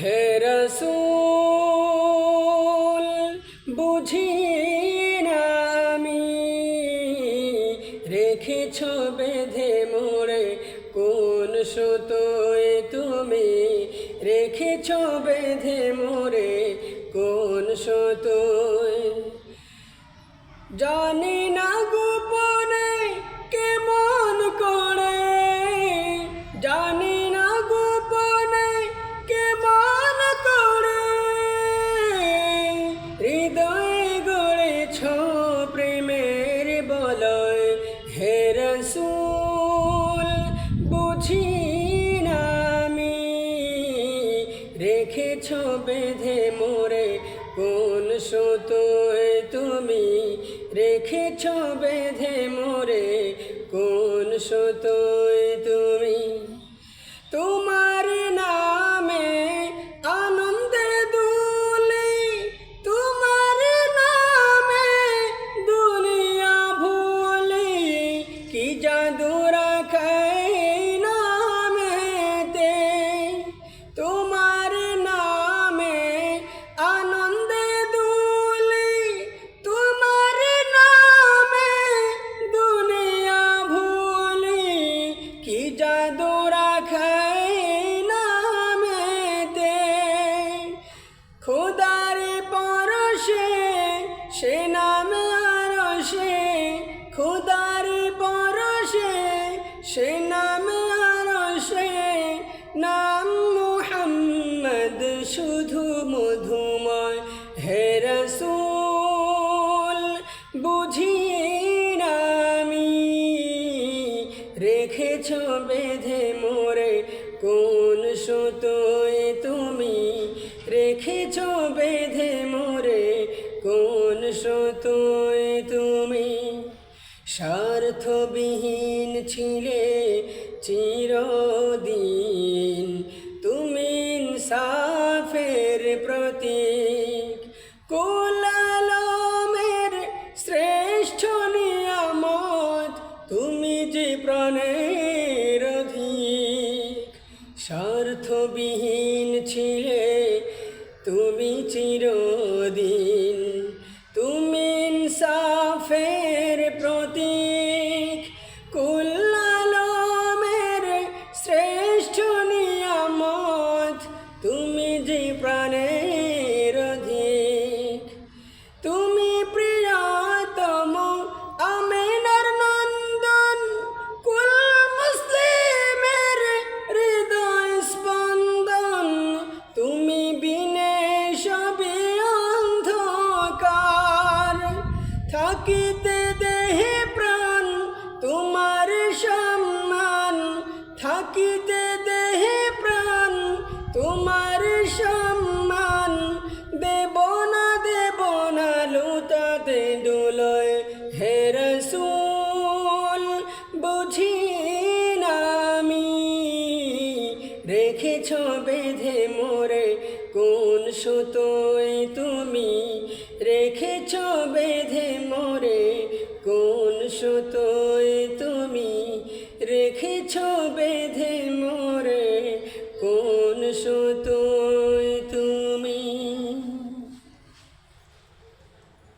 হে রাসূল বুঝি না আমি, রেখেছ বেঁধে মোরে কোন সুতোয় তুমি, রেখেছ বেঁধে মোরে কোন সুতোয়। জানি না গোপনে কেমন করে, জানি না গোপনে কেমন করে, হৃদয়ে গড়েছ প্রেমের বলয়। হে রাসূল বুঝি না আমি, রেখেছ বেঁধে মোরে কোন সুতোয় তুমি, রেখেছ বেঁধে মোরে কোন সুতোয় তুমি। তোমার নামে আনন্দে দুলি, তোমার নামে দুনিয়া ভুলি, কি জাদু রাখে নামেতে। তোমার নামে আনন্দে দুলি, তোমার নামে দুনিয়া ভুলি, কি জাদু রাখে নামেতে। খোদার পরশে সে নামে আরশে, খোদার পরশে সে নামে আরশে, নাম মুহাম্মদ শুধু মধুময়। হে রাসূল বুঝি না আমি, রেখেছ বেঁধে মোরে কোন সুতোয় তুমি, রেখেছ বেঁধে মোরে কোন সুতোয় তুমি। স্বার্থবিহীন ছিলে চিরদিন তুমি, ইনসাফের প্রতীক, কুল আলমের শ্রেষ্ঠ নিয়ামত তুমি যে প্রাণের অধিক। স্বার্থবিহীন ছিলে তুমি চিরদিন, তুমি ইনসাফের প্রতীক, কুল আলমের শ্রেষ্ঠ নিয়ামত তুমি যে প্রাণের অধিক। তুমি প্রিয়তম আমিনার নন্দন, কুল মুসলিমের হৃদয় স্পন্দন, তুমি বিনে সবে অন্ধকার। থাকিতে দেহে প্রাণ তোমার সম্মান, থাকিতে দেহে প্রাণ তোমার সম্মান, দেব না লুটাতে দুলয়। হে রাসূল বুঝি না আমি, রেখেছ বেঁধে মোরে কোন সুতোয় তুমি, রেখেছ বেঁধে মোরে কোন সুতোয় তুমি, রেখেছ বেঁধে